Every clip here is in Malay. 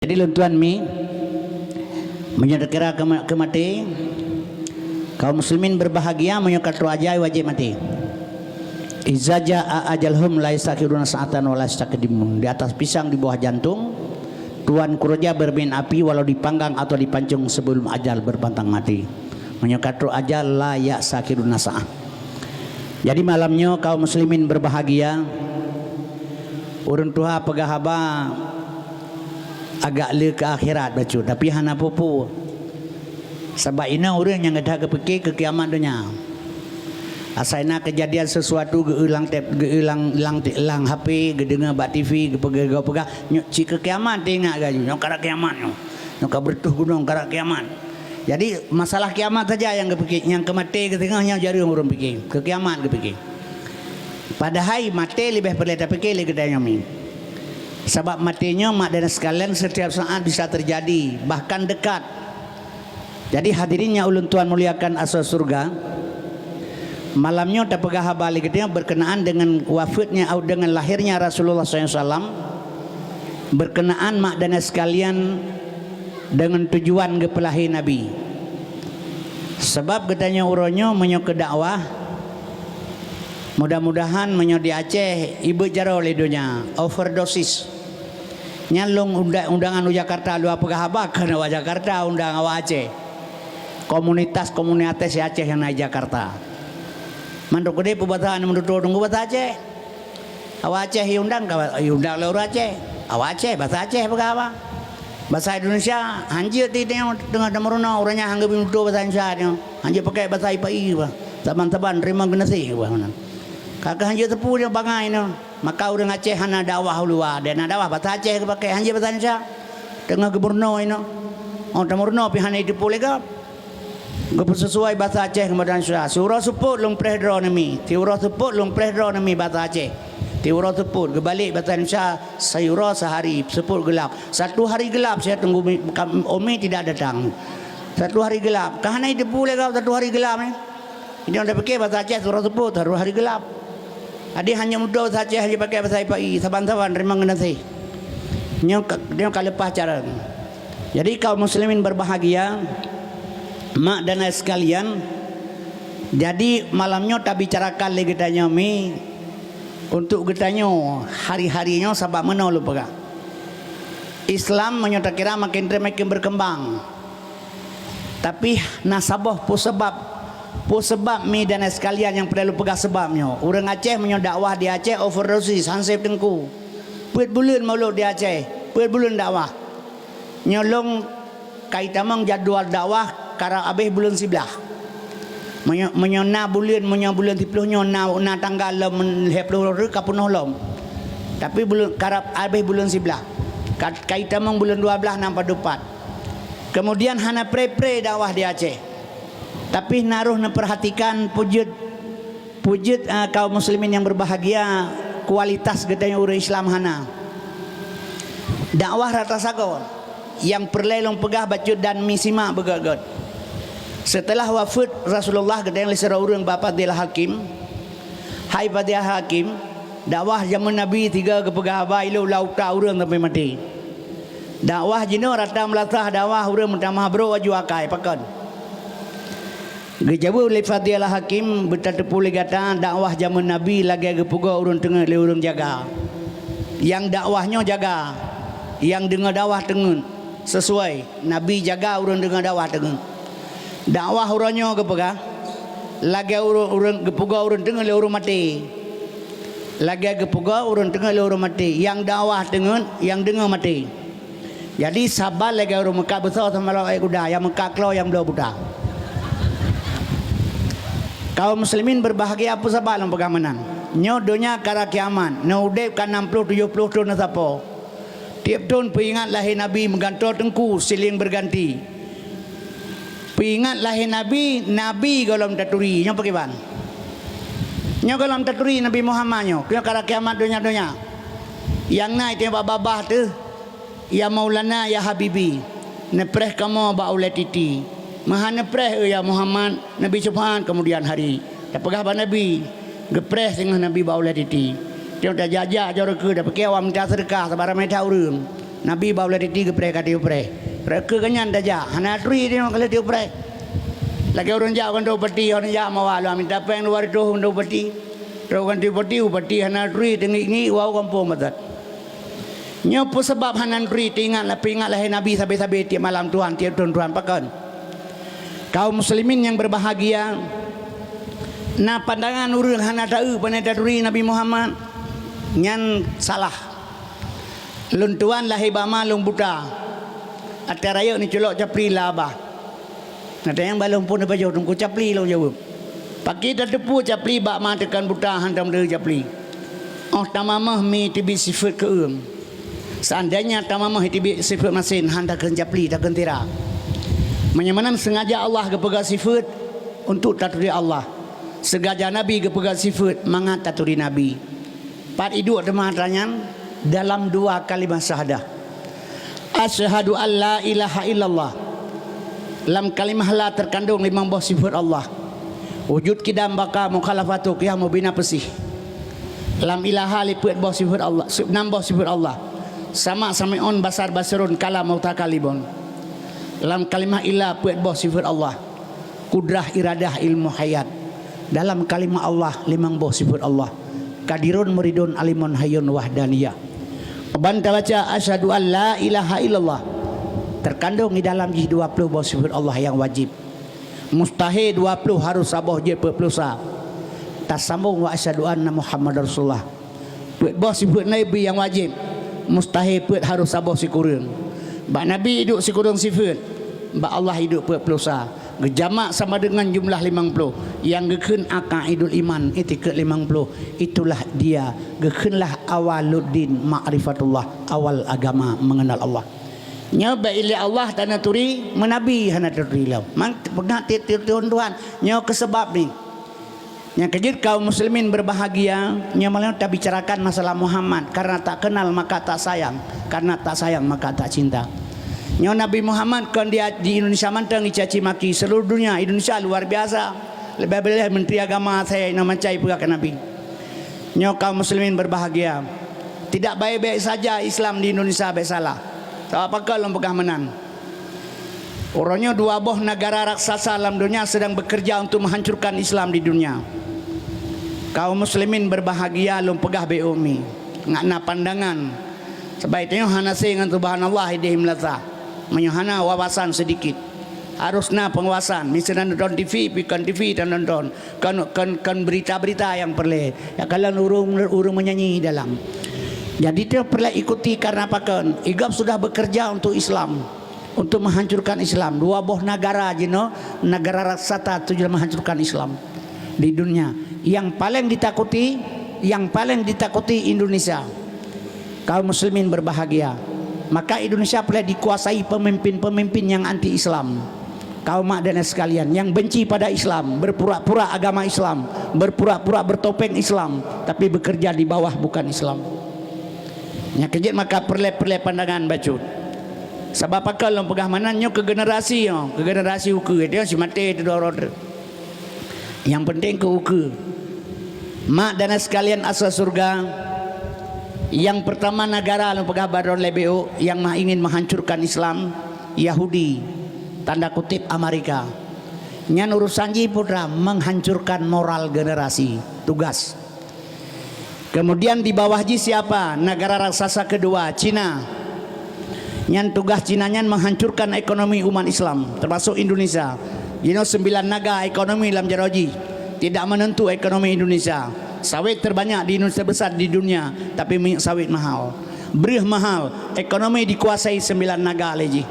Jadi luntuan mi menyedekira kemati kaum muslimin berbahagia menyukat ajai wajib mati. Iza jaa ajalhum la yastakiruna sa'atan wa la yastaqdimun. Di atas pisang di bawah jantung tuan kuroja bermain api walau dipanggang atau dipancung sebelum ajal berbantang mati. Menyukat ajal la yastakiruna sa'ah. Jadi malamnya kaum muslimin berbahagia. Urun tuha pegahaba agak le ke akhirat bacu tapi hana pupu sebab ina orang yang ada kepikir ke kiamat dunia asalnya kejadian sesuatu geulang gelang HP gedengar bak TV gepega nyok ci ke kiamat tengok gaju nyok kara kiamat nyok bertuh gunung kara kiamat. Jadi masalah kiamat saja yang kepikir, yang kemati ke tengahnya jari orang pikir ke kiamat kepikir. Padahal mati lebih perlu terfikir lagi katanya mi. Sebab matinya mak dan sekalian setiap saat bisa terjadi, bahkan dekat. Jadi hadirinnya ulun tuan muliakan asal surga. Malamnya terpegah balik dia berkenaan dengan wafatnya atau dengan lahirnya Rasulullah SAW. Berkenaan mak dan sekalian dengan tujuan kepelahi Nabi. Sebab katanya uronyo menyok ke dakwah. Mudah-mudahan menyodi Aceh ibu jaro ledonya overdosis nyalung undangan u Jakarta lu apa kahabak karena wa Jakarta undang awa Aceh komunitas Aceh yang naik Jakarta mandok gede pembatahan menurut tunggu bahasa Aceh awa Aceh undang leur Aceh awa Aceh bahasa Aceh apa bahasa Indonesia hanjir di tengah demuruna orangnya hanggap minuto bahasa Indonesia hanjir pakai bahasa IPI taban-taban terima genasi kakak hanjir tepu dia bangai no. Maka orang Aceh hana dakwah luar dan dakwah bahasa Aceh pakai hanjir bahasa Indonesia tengah geburno ino oh temurno pi hana itu boleh gap gap sesuai bahasa Aceh kemudian surah seput long prehdro nami tiurah seput long prehdro nami bahasa Aceh tiurah seput kebalik bahasa Indonesia sayura sehari seput gelap satu hari gelap saya tunggu Umi tidak datang satu hari gelap kahana itu boleh gap satu hari gelap ni ini anda pakai bahasa Aceh surah seput hari gelap. Adik hanya mudah saja hanya pakai bahasa IPI saban-saban terima nasi. Dia kalepah cara. Jadi kaum muslimin berbahagia mak dan sekalian. Jadi malamnya tak bicarakan lagi tanya mi untuk getanya hari-harinya sebab mana lupa. Islam menyatakan kira makin berkembang. Tapi nasabah pun sebab mi dan sekalian yang perlu pegang sebabnya. Orang Aceh menyodakwah di Aceh overdosis hansip tengku. Puit bulan maulud di Aceh. Puit bulan dakwah. Nyolong kaitamang jadual dakwah kara habis bulan sebelah. Menyona bulan 10 nyona tanggal menghepluh kapunuh lom. Tapi bulan kara habis bulan sebelah. Kaitamang bulan 12 nampak dupat. Kemudian hana pre dakwah di Aceh. Tapi naruh memperhatikan pujud kaum muslimin yang berbahagia kualitas gedanya urang Islam hana dakwah rata sagon yang perlelong pegah bacut dan misima begagot setelah wafat Rasulullah gedang lisara urang bapa dia hakim hai pada hakim dakwah zaman Nabi 3 kepegah bailu lauta urang sampai mati dakwah jino rata melatah dakwah urang mentamah bro waju akai pakon gejabu oleh Fadilah Hakim bertepu legata dakwah zaman Nabi lagi gepuga urun tengah le urun jaga. Yang dakwahnya jaga, yang dengar dakwah tengen sesuai. Nabi jaga urun dengar dakwah tengen. Dakwah urunnya gepuga lagi urun gepuga urun tengah le urun mati. Lagi gepuga urun tengah le urun mati. Yang dakwah tengen, yang dengar mati. Jadi sabar lagi urun Mekah besar sama lawan kuda, yang Mekah klau yang belah budak. Kaum muslimin berbahagia apa sebab dalam pegamanan nyodonya kara kiamat nodep kan 60-70 tahun nasapo tiap tahun peringat lahir Nabi menggantor tengku siling berganti peringat lahir Nabi golom taturi nyo pakai ban nyo golom taturi Nabi Muhammad nyo kara kiamat donya yang naik dia babah tu ya Maulana ya Habibi nepreh kamu ba oleh titi Mahana preh ya Muhammad Nabi Subhan kemudian hari dah pegah ba Nabi gepreh dengan Nabi ba oleh titi dia dah jajak jauh ke dah pakai awam minta sedekah sabar mai tahu urang Nabi bawa lari tiga pre kati upre. Reka kanyan daja. Hana trui dia kalau dia upre. Lagi orang jauh kan peti orang jauh mawalu amin tapi yang luar itu untuk peti. Orang peti upeti hana trui tinggi ni wau kampung matat. Nyopo sebab hana trui tinggal lah Nabi sampai tiap malam Tuhan tiap Tuhan pakan. Kaum muslimin yang berbahagia. Na pandangan urang hana tahu panai trui Nabi Muhammad. Nyan salah. Luntuan lah hibama lung buta. Ata raya ni celok capri lah abah. Ada yang balong pun apa jauh tunggu capri lo jawab. Pagi dah tepu capri bak ma tekan buta hantam dia capri. Oh tamamah mi tibi sifat ke seandainya tamamah tibi sifat masin handa kan capri tak kentira. Menyamanan sengaja Allah ke pegang sifat untuk taturi Allah. Sengaja Nabi ke pegang sifat mangat taturi Nabi. Pat iduk teman tanya dalam dua kalimat syahadah. Asyhadu an la ilaha illallah. Dalam kalimah la terkandung 5 buah sifat Allah. Wujud kidam baka mukhalafatu qiyamu bina pesih. Dalam ilaha liput buah sifat Allah, 6 buah sifat Allah. Sama sami'un basar basirun kalam mutakalibun. Dalam kalimah ilah puat buah sifat Allah. Kudrah iradah ilmu hayat. Dalam kalimah Allah 5 buah sifat Allah. Kadirun muridun alimun hayyun wahdaniyah. Banta baca asyhadu an la ilaha illallah terkandung di dalam 20 buah sifat Allah yang wajib. Mustahil 20 harus sabah je 40 sah. Tasambung wa asyhadu anna Muhammadar Rasulullah. Buat buah sifat Nabi yang wajib. Mustahil buat harus sabah sikurang. Bak Nabi hidup sikurang sifat. Bak Allah hidup 40 sah. Gejamak sama dengan jumlah 50. Yang gekun aqaidul iman etiket 50. Itulah dia. Gekunlah awaluddin ma'rifatullah. Awal agama mengenal Allah. Nyo baili Allah tanah turi menabi hana turi lau. Mang pegak Tuhan. Nyo kesebab ni. Yang kejut kaum muslimin berbahagia. Nyo malah tak bicarakan masalah Muhammad. Karena tak kenal maka tak sayang. Karena tak sayang maka tak cinta. Nyo Nabi Muhammad kan dia di Indonesia mantang dicaci maki seluruh dunia. Indonesia luar biasa. Lebih-lebih menteri agama saya yang mencai pula ke Nabi. Nyo kaum muslimin berbahagia. Tidak baik-baik saja Islam di Indonesia baik salah. Tak apa kalau pegah menang. Orangnya 2 buah negara raksasa dalam dunia sedang bekerja untuk menghancurkan Islam di dunia. Kaum muslimin berbahagia lum pegah beumi. Ngakna pandangan. Sebaiknya hana dengan subhanallah idihim latah. Menyuhana wawasan sedikit. Harusnya penguasaan. Misalnya nonton TV, pikan TV dan nonton. Kan berita-berita yang perlu. Ya kalian urung menyanyi dalam. Jadi dia perlu ikuti karena apa kan? Igap sudah bekerja untuk Islam. Untuk menghancurkan Islam. 2 buah negara jino, negara raksasa tujuan menghancurkan Islam di dunia. Yang paling ditakuti Indonesia. Kaum muslimin berbahagia. Maka Indonesia boleh dikuasai pemimpin-pemimpin yang anti-Islam. Kaum mak dan sekalian yang benci pada Islam, berpura-pura agama Islam, berpura-pura bertopeng Islam, tapi bekerja di bawah bukan Islam. Yang kejut maka perle pandangan bacut. Sebab apa kalau pegah manannya ke generasi uku dia si mati itu doror. Yang penting ke uku. Mak dan sekalian asal surga. Yang pertama negara yang pegah baron lebeo yang ingin menghancurkan Islam Yahudi, tanda kutip Amerika. Nyan urusan putra menghancurkan moral generasi, tugas. Kemudian di bawah siapa? Negara raksasa kedua, Cina. Nyan tugas Cina nyan menghancurkan ekonomi umat Islam, termasuk Indonesia. 9 naga ekonomi dalam jaroji tidak menentu ekonomi Indonesia. Sawit terbanyak di Indonesia besar di dunia, tapi minyak sawit mahal. Benih mahal, ekonomi dikuasai 9 naga lagi.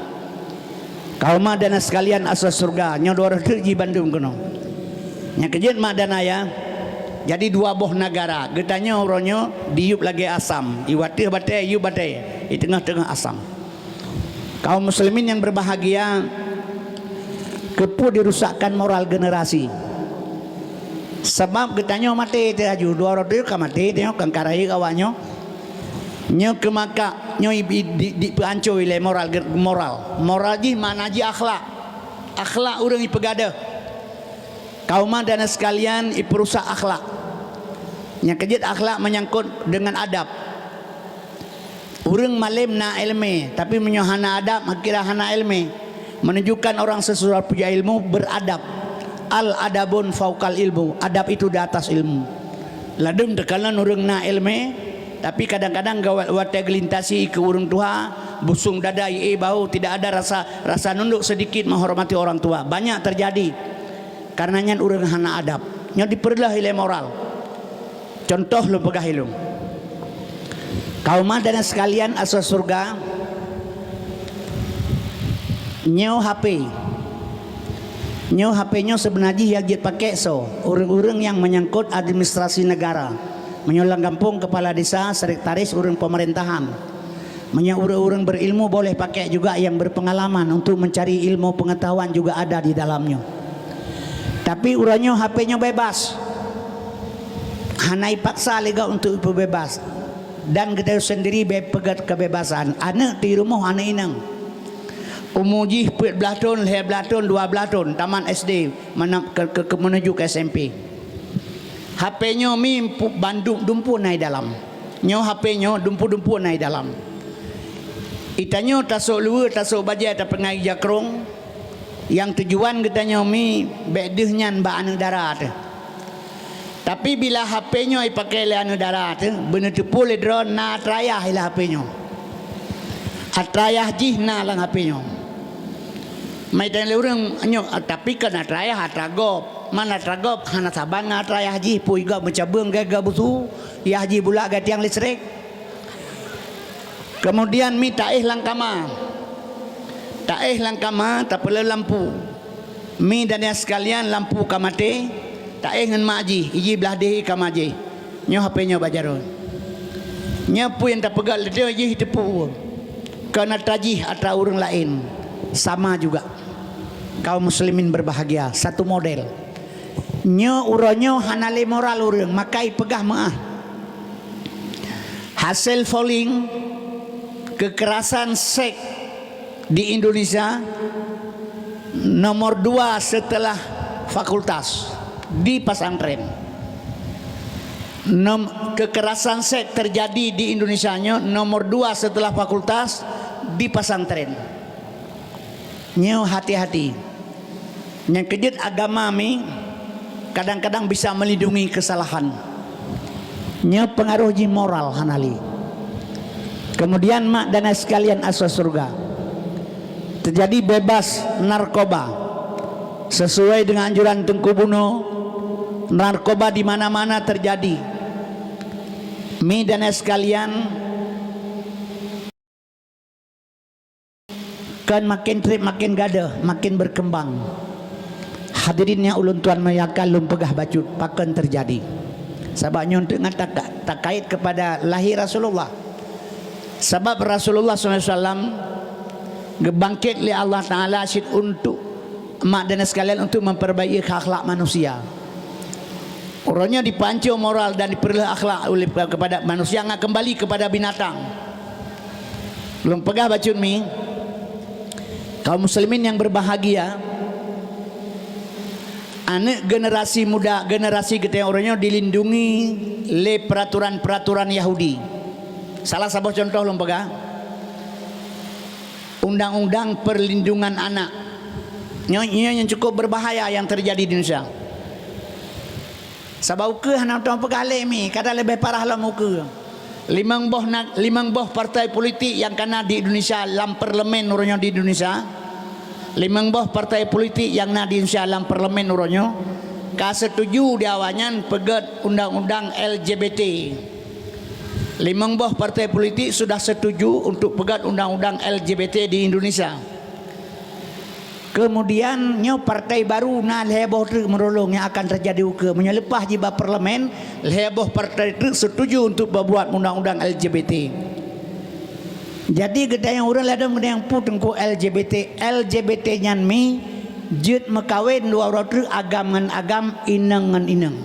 Kaum madana sekalian asal surga, nyodor terji Bandung kono. Nya kejut madana ya. Jadi 2 buah negara, getanya orangnya diup lagi asam, iwati batai, iup batai, di tengah-tengah asam. Kaum muslimin yang berbahagia, kepu dirusakkan moral generasi. Sebab getanya mati teraju 2 orang ka mati tengok kan karai kawannya. Nyo ke maka nyo di peancoi le moral ji mana ji akhlak urang ipegada kaum dan sekalian iperusak akhlak nya kejut akhlak menyangkut dengan adab Urang malim na ilmu tapi menyohana adab kira hana ilmu, menunjukkan orang sesuatu punya ilmu beradab. Al adabun faukal ilmu, adab itu di atas ilmu. Ladum tekalan urang na ilmu tapi kadang-kadang gawat wate gelintasi ke urang tua, busung dada bau, tidak ada rasa nunduk sedikit menghormati orang tua. Banyak terjadi karenanya urang hana adab. Nya diperlah ilmu moral. Contoh lu pegah ilmu. Kaum dan sekalian asal surga nyo HP nyo sebenarnya yang dia pakai orang-orang yang menyangkut administrasi negara, menyulang kampung, kepala desa, sekretaris, orang pemerintahan, orang-orang berilmu boleh pakai juga, yang berpengalaman untuk mencari ilmu pengetahuan juga ada di dalamnya. Tapi uranyo HP-nya bebas, hanai paksa lega untuk bebas. Dan kita sendiri pegat kebebasan. Anak di rumah anak inang umuji 14 tahun, 11 tahun, 12 tahun taman SD menuju ke SMP. HP-nya mi bandung dumpu naik dalam. Nyo HP-nya dumpu naik dalam. Itanyo tasuk luar tasuk bajai ta pengai jakrong. Yang tujuan kita mi bedehnya ba anu darat. Tapi bila HP-nya dipakai oleh anu darat, benar tepu le drone na atrayah ilah HP-nya. Atrayah jih na lang HP-nya. Mai dan le urang anyo tapi kan atrayah atragop. Mana atragop hana saban na atrayah jih pui ga mencabeng gaga busu, ya jih bula ga tiang listrik. Kemudian mi taih langkama. Taih langkama tak perlu lampu. Mi dan yang sekalian lampu kamate. Tak ingin maji, iji belah dehi kamaji. Nyo HP-nya bajaron. Nyapu yang tak pegal dia iji tepu. Karena tajih atau orang lain sama juga. Kaum muslimin berbahagia, satu model. Nyo uronyo hanale moral urang, makai pegah maah. Hasil falling kekerasan seks di Indonesia nomor 2 setelah fakultas. Di pesantren kekerasan seks terjadi di Indonesia nomor 2 setelah fakultas di pesantren. Nyo hati-hati. Yang kejut agama mi kadang-kadang bisa melindungi kesalahan. Nyo pengaruh ji moral hanali. Kemudian mak dan sekalian asal surga terjadi bebas narkoba sesuai dengan anjuran Tengku Buno. Narkoba di mana-mana terjadi. Mi dan sekalian kan makin trip makin gada, makin berkembang. Hadirinnya ulun tuan mayakal lum pegah bacut pakan terjadi. Sebabnya untuk tak kait kepada lahir Rasulullah. Sebab Rasulullah SAW gebangkit oleh Allah Taala syid untuk mak dan sekalian untuk memperbaiki akhlak manusia. Orangnya dipancung moral dan diperlu akhlak oleh kepada manusia, nggak kembali kepada binatang. Belum pegah bacun mi. Kaum muslimin yang berbahagia, anak generasi muda, generasi kita orangnya dilindungi oleh peraturan-peraturan Yahudi. Salah satu contoh belum pegah. Undang-undang perlindungan anak. Ini yang cukup berbahaya yang terjadi di Indonesia. Sebab ke hana tuan pegale mi kada lebih parah lah muka. Limang boh partai politik yang kena di Indonesia dalam parlemen urunyo di Indonesia. Limang boh partai politik yang na di Indonesia dalam parlemen urunyo ka setuju di awalnya pegat undang-undang LGBT. Limang boh partai politik sudah setuju untuk pegat undang-undang LGBT di Indonesia. Kemudian nyo partai baru na leboh tu merolong yang akan terjadi uke menyelepas jiba parlemen leboh partai tu setuju untuk membuat undang-undang LGBT. Jadi gede yang orang ladang gede yang puteng ku LGBT nyan mi jut mekawin dua orang tu agam ngan agam inang ngan inang.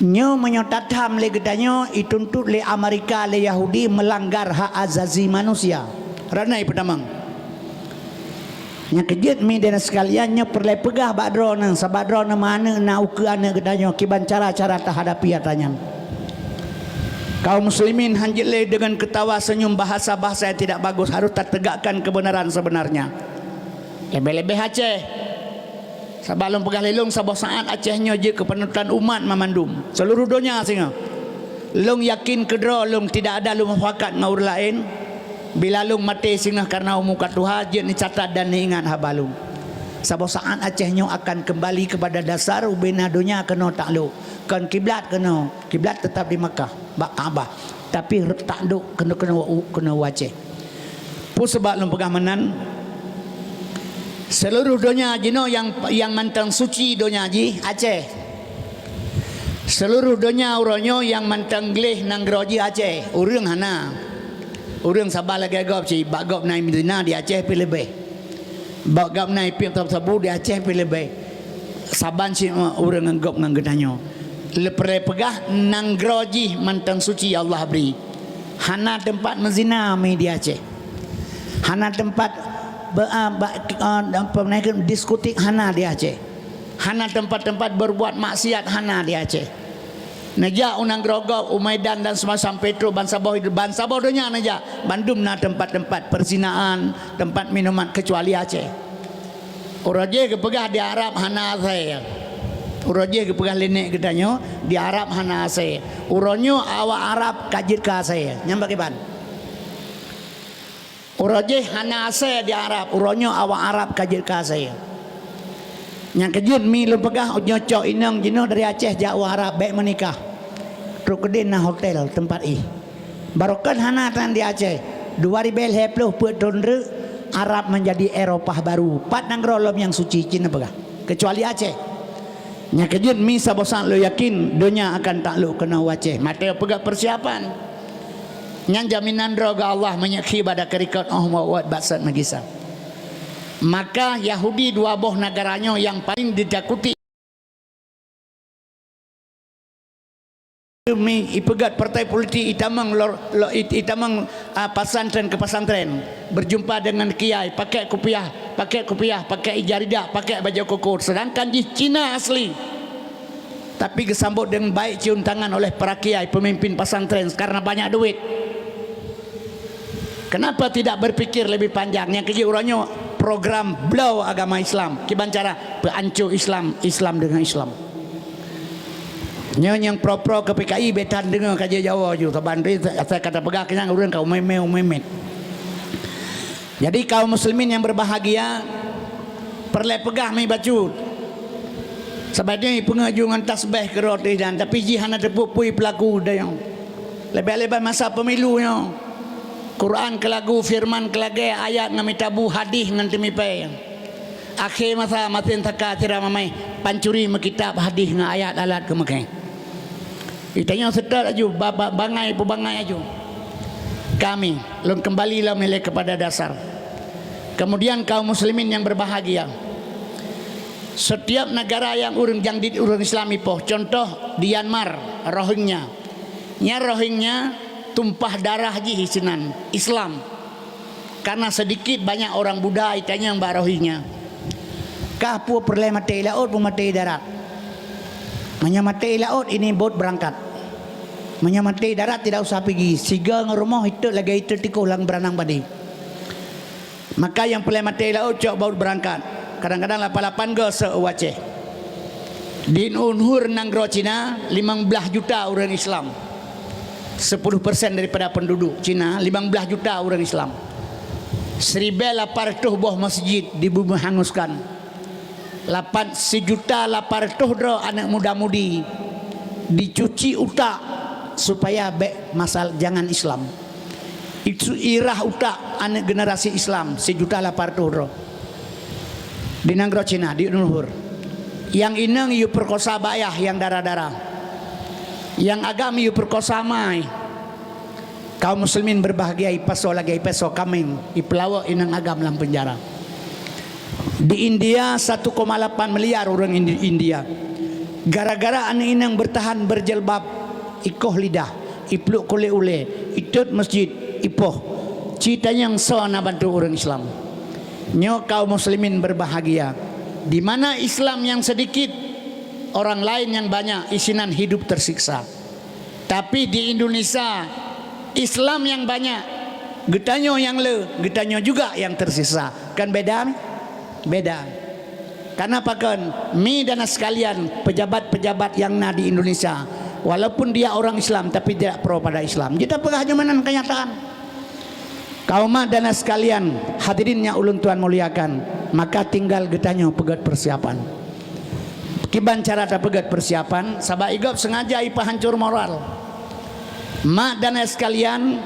Nyo menyotatam le gedanya ituntut le Amerika le Yahudi melanggar hak azazi manusia. Ranai pedamang. Yang kejut mi dan sekaliannya perlu pegah badro nang sabadro na mana na uke ana gedanya kiban cara-cara tak hadapi atanya. Kaum muslimin hanjile dengan ketawa senyum bahasa-bahasa yang tidak bagus, harus tertegakkan kebenaran sebenarnya. Lebih-lebih Aceh. Sebelum pegah lelong sabah saat Acehnya je kepenutan umat memandum. Seluruh dunia singa. Long yakin kedra long tidak ada long mufakat ngau lain. Bila long mati singa karena umukat Tuhan je ni catat dan ni ingat habalung. Sabah saat Acehnya akan kembali kepada dasar ubina dunia kena takluk. Kan kiblat tetap di Makkah, Kaabah. Tapi takluk kena Aceh. Pu sebab long pegah menan seluruh dunia jino yang mantang suci dunia ji Aceh. Seluruh dunia uronyo yang mantang gleh nang groji Aceh. Urang hana. Urang sabah lagi gop ci, bak gop nai Medina di Aceh pi lebih. Bak gop nai pi sabu di Aceh pi lebih. Saban ci urang ngop nang gedanyo. Lepre pegah nang groji mantang suci Allah beri. Hana tempat menzina mi di Aceh. Hana tempat diskutik hana di Aceh. Hana tempat-tempat berbuat maksiat hana di Aceh. Naja unang grogok Umaidan dan semacam Petro Bansabah dunia naja Bandung na tempat-tempat perzinaan, tempat minuman kecuali Aceh. Uraje kepegah di Arab hana saya. Uraje kepegah lenek gedanyo di Arab hana saya. Uronyo awak Arab kajit ka saya. Nyambak iban. Urajih hana ase di Arab, uronyo awak Arab kajit ka saya. Yang kejut mi lu pegah nyocok inang jino dari Aceh jauh Arab baik menikah. Trukedin na hotel tempat barokan hana tan di Aceh. 2020 petondre Arab menjadi Eropah baru. Pat nang rolom yang suci Cina pegah. Kecuali Aceh. Yang kejut mi sabosan lu yakin dunia akan takluk kena Aceh. Mata pegah persiapan. Yang jaminan roga Allah menyekhi pada kerikot Muhammad Baksat Magisa. Maka Yahudi dua boh negaranya yang paling ditakuti ipegat partai politik itamang pasantren ke pasantren berjumpa dengan kiai pakai kopiah, pakai ijaridah, pakai baju koko. Sedangkan di Cina asli tapi disambut dengan baik cium tangan oleh para kiai pemimpin pasantren karena banyak duit. Kenapa tidak berpikir lebih panjang? Yang kejurannya program blow agama Islam. Kibancara peancur Islam dengan Islam. Yang pro-pro ke PKI betan dengan kaji Jawa juga. Tabanri saya kata pegah kenyang urang kau memet. Jadi kaum muslimin yang berbahagia perle pegah mai bacut. Sebabnya pengajuan tasbih ke roti dan tapi jihana tepupui pelaku dayang. Lebih-lebih masa pemilunya. Quran kelagu firman kelage ayat ngamitabu hadis ngan temipai akhir masa matin taka tira mamai pancuri mekitab hadis ngan ayat alat ke makai itanya sedar aju bangai pebangai aju kami long kembali lah melek kepada dasar. Kemudian kaum muslimin yang berbahagia, setiap negara yang urang jangdit urang Islami poh, contoh Myanmar Rohingya tumpah darah ji hisinan Islam karena sedikit banyak orang Buddha itanya yang barohinya kapu perle mati laut pun mati darat menyamati laut ini bot berangkat menyamati darat tidak usah pergi siga ngerumah itu lagi itu tikuh lang beranang badi maka yang perle mati laut cok baut berangkat kadang-kadang 88 go se-Aceh di unhur nanggro Cina 15 juta orang Islam 10% daripada penduduk Cina 15 juta orang Islam 1,800 buah masjid dibumi hanguskan 1,800 dro anak muda-mudi dicuci utak supaya masal jangan Islam itu irah utak anak generasi Islam 1,800 dro di Nanggro Cina di Unhur yang inang yu perkosa bayah yang darah-darah yang agama yu perkosa mai kaum muslimin berbahagia ipaso lagi ipaso kaming ipelawa inang agam dalam penjara. Di India 1,8 miliar orang India gara-gara anak inang bertahan berjelbab ikoh lidah ipluk kule ule itut masjid ipoh citanya yang soana bantu orang Islam nyo kaum muslimin berbahagia di mana Islam yang sedikit orang lain yang banyak isinan hidup tersiksa. Tapi di Indonesia Islam yang banyak, getanyo yang getanyo juga yang tersisa. Kan beda? Beda. Karena apa kan? Mi dan sekalian pejabat-pejabat yang na di Indonesia, walaupun dia orang Islam tapi tidak pro pada Islam. Kita penghajamanan kenyataan. Kaum dan sekalian, hadirin yang ulun Tuhan muliakan, maka tinggal getanyo pegat persiapan. Kiban cara tak pegat persiapan, sabak igop sengaja ipa hancur moral. Mak dan sekalian,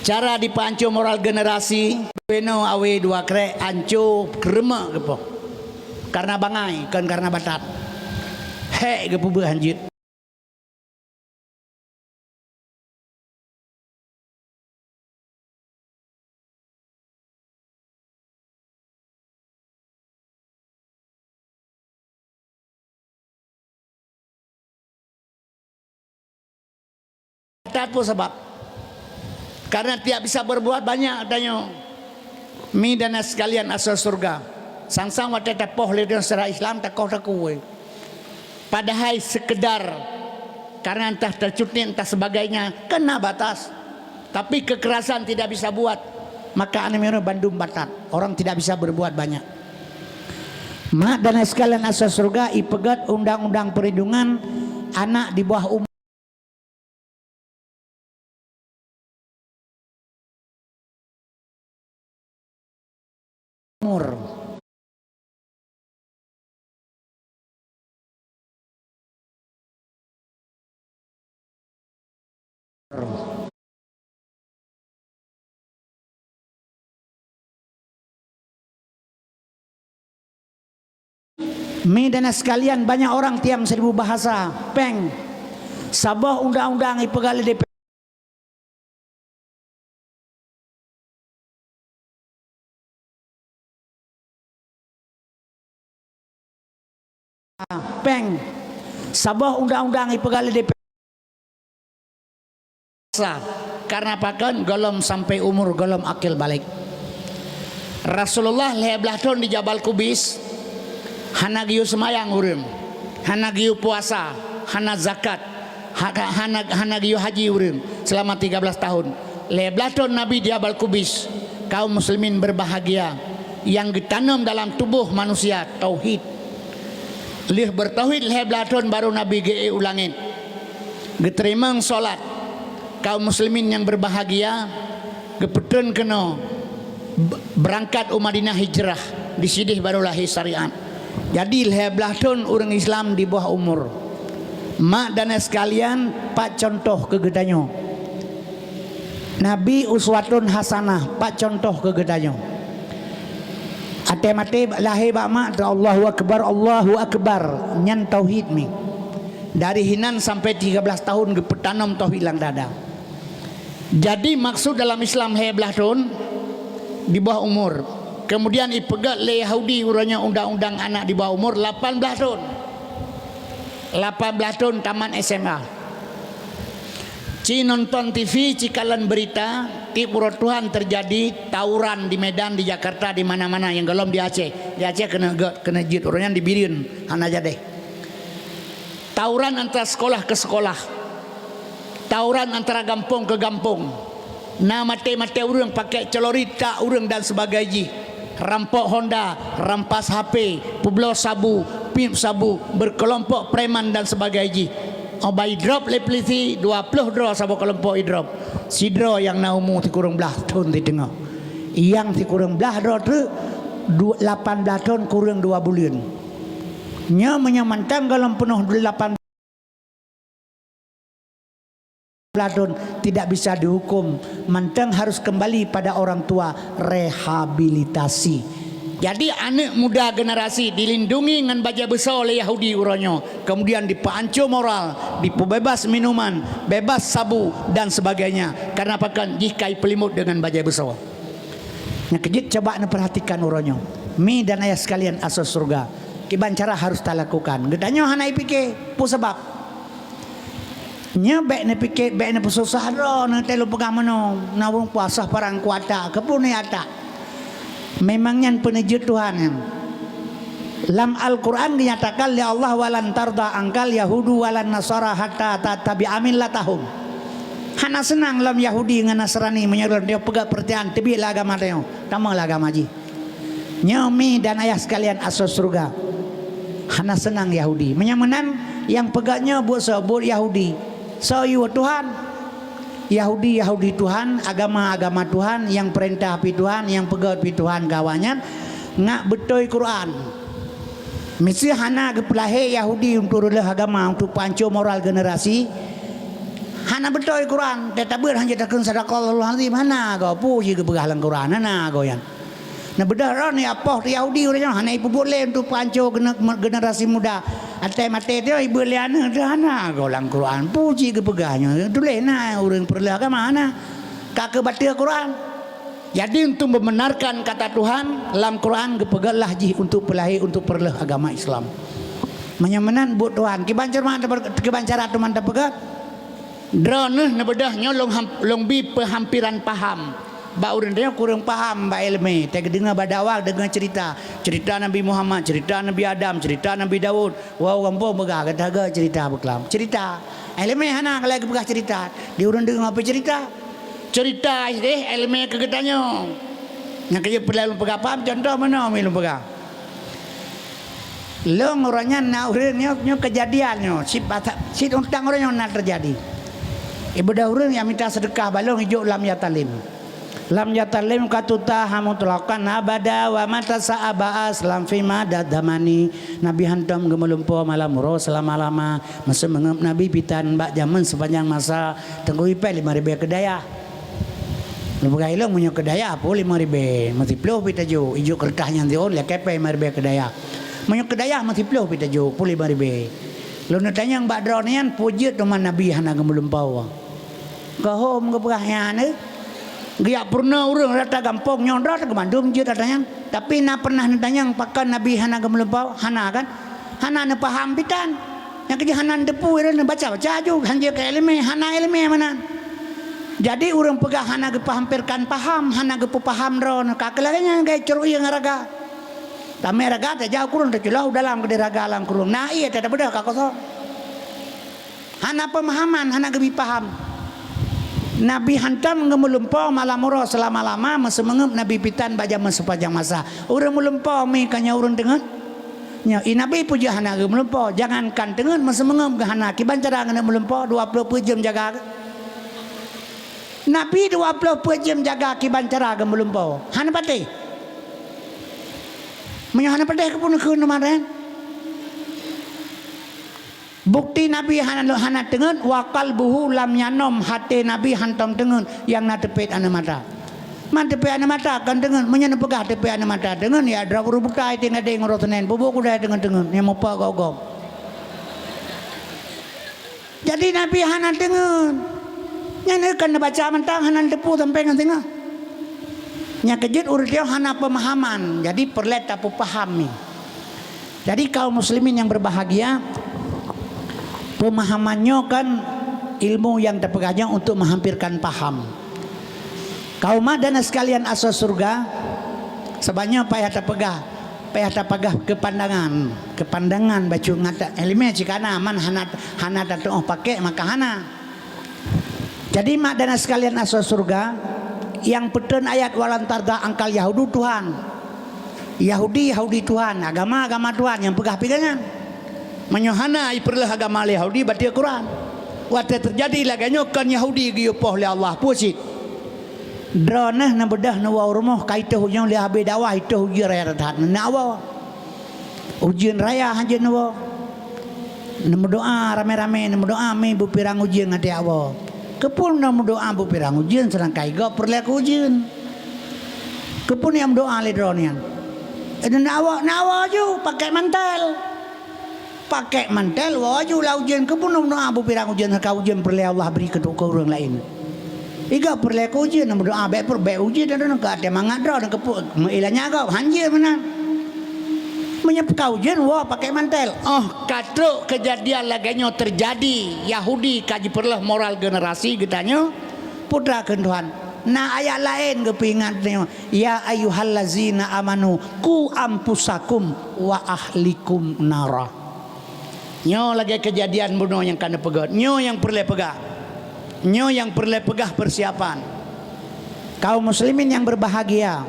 cara dipancur moral generasi, beno awe dua krek ancu krema gepo. Karena bangai, kan karena batat. He gepo berhanjit. Batat pun sebab. Karena tidak bisa berbuat banyak danyo. Mi dan sekalian asal surga. Sang-sang wate tapoh lidah secara Islam takoh takuwe. Padahal sekedar karena entah tercuti entah sebagainya kena batas. Tapi kekerasan tidak bisa buat. Maka anemiro Bandung batat. Orang tidak bisa berbuat banyak. Mak dan sekalian asal surga ipegat undang-undang perlindungan anak di bawah umur. Mi dan sekalian banyak orang tiam 1000 bahasa peng sabah undang-undang ipegal DP peng sabah undang-undang ipegal DP karena pakan golom sampai umur golom akil balik. Rasulullah lebelah tahun di Jabal Kubis hana giu semayang urem, hana giu puasa, hana zakat, hana giu haji urem selama 13 tahun. Lebelah tahun Nabi di Jabal Kubis, kaum muslimin berbahagia yang ditanam dalam tubuh manusia tauhid. Lih bertauhid lebelah tahun baru Nabi ge ulangin. Geterimang solat kaum muslimin yang berbahagia gepetun kena berangkat Madinah hijrah di sidih baru lahir syariat. Jadi lebelah tahun orang Islam di bawah umur. Mak dan sekalian pak contoh kegedanyo. Nabi uswatun hasanah pak contoh kegedanyo. Ate-mate lahir bak mak Allahu akbar nyan tauhid mi. Dari hinan sampai 13 tahun gepetanam tauhid lang dada. Jadi maksud dalam Islam lebelah tahun di bawah umur. Kemudian ipegat le Yahudi uranya undang-undang anak di bawah umur 18 tahun. 18 tahun taman SMA. Ci nonton TV, ci kalan berita, ti Tuhan terjadi tawuran di Medan, di Jakarta, di mana-mana yang gelom di Aceh. Di Aceh kena jit uranya di Birin, hana jadeh. Tawuran antara sekolah ke sekolah. Tawuran antara kampung ke kampung. Nah mate-mate urang pakai celorita urang dan sebagainya. Rampok Honda, rampas HP, publo sabu, pimp sabu, berkelompok preman dan sebagainya. Obai drop le polisi 20 draw sabu kelompok drop. Si draw yang naumu ti kurang belah tahun ti tengah. Yang ti kurang belah draw tu 18 tahun kurang 2 bulan. Nya menyamantang kalau penuh 18 tahun tidak bisa dihukum, manteng harus kembali pada orang tua, rehabilitasi. Jadi anak muda generasi dilindungi dengan baja besar oleh Yahudi uronyo, kemudian dipancur moral, dipebebas minuman, bebas sabu dan sebagainya. Karena apa kan jika pelimut dengan baja besar. Yang kejit coba anda perhatikan uronyo. Mi dan ayah sekalian asal surga. Kiban cara harus tak lakukan. Gedanya hana ipike, pu sebab. Nya bek ne pikir bek ne pesusah ro ne telu pegang mano nawung puasa parang kuata kepune ata memangnya penejut Tuhan Lam Al-Quran dinyatakan ya Allah walan tarda angkal yahudu walan nasara hatta tattabi'a millatahum. Hana senang lam Yahudi dengan Nasrani menyuruh dia pegang pertian tebi lah agama dia. Tamang lah agama ji. Nyomi dan ayah sekalian asal surga. Hana senang Yahudi. Menyamanan yang pegangnya buat sebut Yahudi. So you Tuhan. Yahudi Tuhan, agama Tuhan, yang perintah api Tuhan, yang pegang api Tuhan kawannya ngak betul Quran. Mesti hana kepelahe Yahudi untuk rela agama untuk pancung moral generasi. Hana betul Quran, tetapi hanya takkan sadaqallahul azim hana kau puji ke pegalang Quran hana kau yan. Nah benar ni apa Yahudi orang hana ibu boleh untuk pancung generasi muda. Atai mate dia ibu liana hana kau lang Quran puji ke pegahnya. Duleh na orang perla agama hana. Kak baca Quran. Jadi untuk membenarkan kata Tuhan dalam Quran kepegalah jih untuk pelahi untuk perlah agama Islam. Menyamanan buat Tuhan. Kebancara teman tak pegat. Drone nebedah nyolong long bi pehampiran paham. Ba urang dia kurang paham ba ilmu. Tak dengar badawak dengar cerita Nabi Muhammad, cerita Nabi Adam, cerita Nabi Daud. Wah kampung begah kata cerita beklam. Cerita. Ilmu hana kalau begah cerita. Dia urang dengar apa cerita? Cerita ilmu kegetanya. Yang kerja perlu pegang paham contoh mana milum pegang. Long orangnya nak urangnya kejadiannya. Si tentang orangnya nak terjadi. Ibu dah urang yang minta sedekah balong hijau lam yatalim. Lam yatalim katuta hamutlakan abada wa mata sa'aba'as lam fima dadamani. Nabi hantam gemelumpo malam muro selama-lama. Masa mengep Nabi pitan bak zaman sepanjang masa. Tengku ipai 5,000 kedaya. Lepas ilmu punya kedaya apa 5,000 mati peluh pita jo ijo kertahnya dia oleh kepai 5,000 kedaya punya kedaya mati peluh pita jo 5,000 lo nak tanya mbak dronian puji teman Nabi hana gemulum pawa kau mengepahnya ne dia pernah orang rata gampong nyondra ke Bandung je tanya tapi na pernah tanya pakai Nabi hana gemulum pawa hana kan hana ne paham pitan yang kerja hana depu dia baca jo hanya ke ilmu hana ilmu mana. Jadi orang pegah hana gepa hampirkan paham, hana gepa paham ron. Kakelanya gay cerui yang raga. Tapi raga tak jauh kurun tercelah dalam ke raga alam kurun. Nah iya tidak bedah kakoso. Hana pemahaman, hana gebi paham. Nabi hantam ngemulumpo malam muro selama-lama masa mengep Nabi pitan baja sepanjang masa. Orang mulumpo mi kanya orang dengan. Nya Nabi puja hana ngemulumpo. Jangankan dengan masa mengep hana kiban cara ngemulumpo 20 jam jaga. Nabi 20 jam jaga kiban cara belum bawa. Hana patih. Hana patih ke pun kemarin. Bukti Nabi hana tengen wakal buhu lam yanom hati Nabi hantam tengen yang nak tepet ana mata. Man tepet ana mata kan tengen menyana pegah tepet ana mata tengen ya dra uru bukai tengah deng rotonen bubuk kuda tengen yang mopa gogong. Jadi Nabi hana tengen. Yang kena baca mentang hana depu sampai nanti ngah. Yang kejut urut dia hana pemahaman. Jadi perlet tak pahami. Jadi kaum muslimin yang berbahagia, pemahamannya kan ilmu yang terpegahnya untuk menghampirkan paham. Kaum dan sekalian asal surga, sebanyak payah terpegah kepandangan baca ngata ilmu jika man hana tak pakai maka hana. Jadi mak dan sekalian asal surga yang peten ayat walantarda angkal Yahudi Tuhan. Yahudi Tuhan, agama Tuhan yang pegah pegangan. Menyohana iperlah agama Yahudi baca Quran. Waktu terjadi laganya kan Yahudi giupoh oleh Allah pusit. Dronah na bedah na wa rumah kaita hujang li habe dawah itu ujian raya radat na wa. Ujian raya hanje na wa. Na doa rame-rame na doa me bupirang ujian ngati awa. Kepun nak doa berpirang ujian serang kaiga perlek ujian. Kepun yang doa le dronian. Ada nawa ju pakai mantel. Pakai mantel waju lah ujian kepun doa berpirang ujian serang ujian perlek Allah beri ke orang lain. Iga perlek ujian nak doa baik ujian dan nak ada mangadra dan kepun ilanya kau hanjir mana. Menyepka ujian wah pakai mantel. Oh katruk kejadian laganya terjadi Yahudi kaji perlah moral generasi getanya putra Tuhan Nah ayat lain kepingatnya, ya ayyuhallazina amanu ku ampusakum wa ahlikum nara. Nyo lagi kejadian bunuh yang kana pegat. Nyo yang perlu pegah. Nyo yang perlu pegah persiapan. Kaum muslimin yang berbahagia.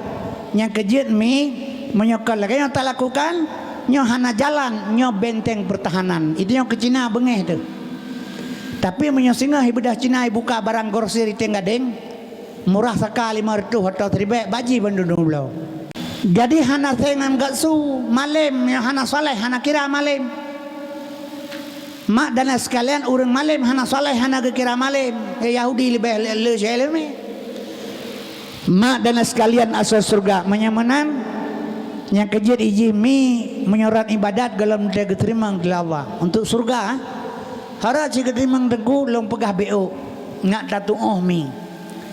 Yang kejut mi menyokol lagi yang tak lakukan, nyo hana jalan, nyo benteng pertahanan. Itu yang ke Cina bengeh tu. Tapi menyosinga ibadah Cina buka barang grosir tenggadeng. Murah sekali 500 atau 1000 baji bandung dulu. Jadi hana tengan gatsu malam yang hana soleh hana kira malam. Mak dan sekalian orang malam hana soleh hana kira malam. Yahudi lebih le jeleme. Mak dan sekalian asal surga menyamanan yang kejut iji mi menyorat ibadat dalam dia keterima di Allah untuk surga. Hara jika keterima degu long pegah BO ngat datu mi.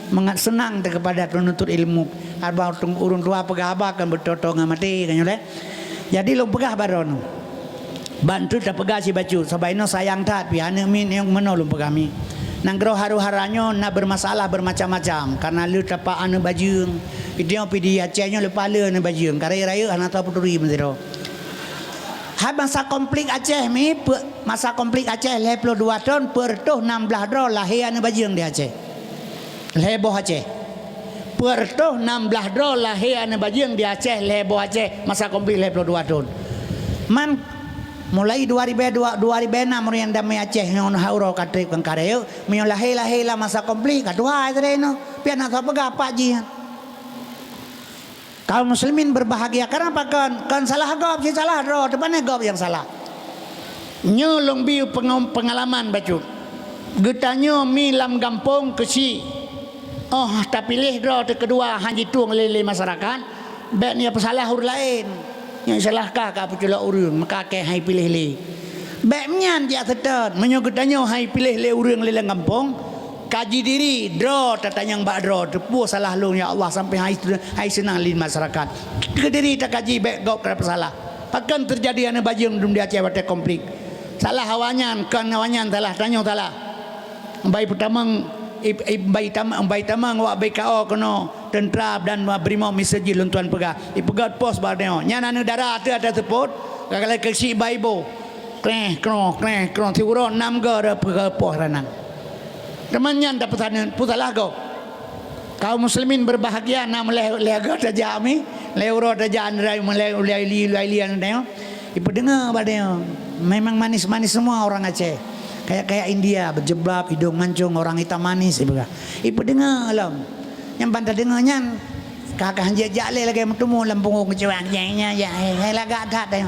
Mengat senang kepada penuntut ilmu abang urun tua pegah akan bertotong mati kan yole. Jadi lo pegah baron bantu tak pegah si baju sabaino sayang tat piana min yang menolong pegami nang gro haru-haranyo na bermasalah bermacam-macam karena lu tapak anu bajung video pidi acehnya lupa le na bajung kare raya ana ta puturi mendiro habang sa komplik Aceh mi masa komplik Aceh 22 tahun per 16 dro lahir anu bajung di Aceh leboh Aceh perto 16 dro lahir ane bajing di Aceh leboh Aceh masa komplit 22 tahun man mulai 2006 murian damai Aceh yang hauro katrip kan kareo mio lahir lah masa komplit kadua tereno pian atau pega pak ji kaum muslimin berbahagia karena apa kan salah gob si salah dro depannya gob yang salah nyolong biu pengalaman baju getanyo mi lam gampong kesi. Oh, tapi pilih draw kedua haji tuang lele masyarakat. Baik ni apa salah hur lain. Yang salahkah ka pecula urang maka ke hai pilih le. Baik nyan dia setet menyogetanyo hai pilih le urang lele kampung. Kaji diri draw tatanyang bak draw tepu salah lu ya Allah sampai hai senang lin masyarakat. Kediri tak kaji baik gok kerap salah. Pakan terjadi ane bajing dum dia cewek komplik. Salah hawanyan kan hawanyan salah tanyo salah. Baik pertama bayi tamang wak BKO kono tentera dan brimob miseji luntuan pegah ipegat pos barneo nyana negara ada teput kalau kesi baibo kreh kron tiuron 6 gara pegah pos ranang temannya dapat sana putalah go kaum muslimin berbahagia nam lega tajami leuro tajaan rai lailian neo ipe dengar barneo memang manis-manis semua orang Aceh kayak India berjebab hidung mancung orang hitam manis ibu dengar alam yang bantah dengarnya kakak jejak le lagi bertemu lampung kecewaannya ya laga adat ya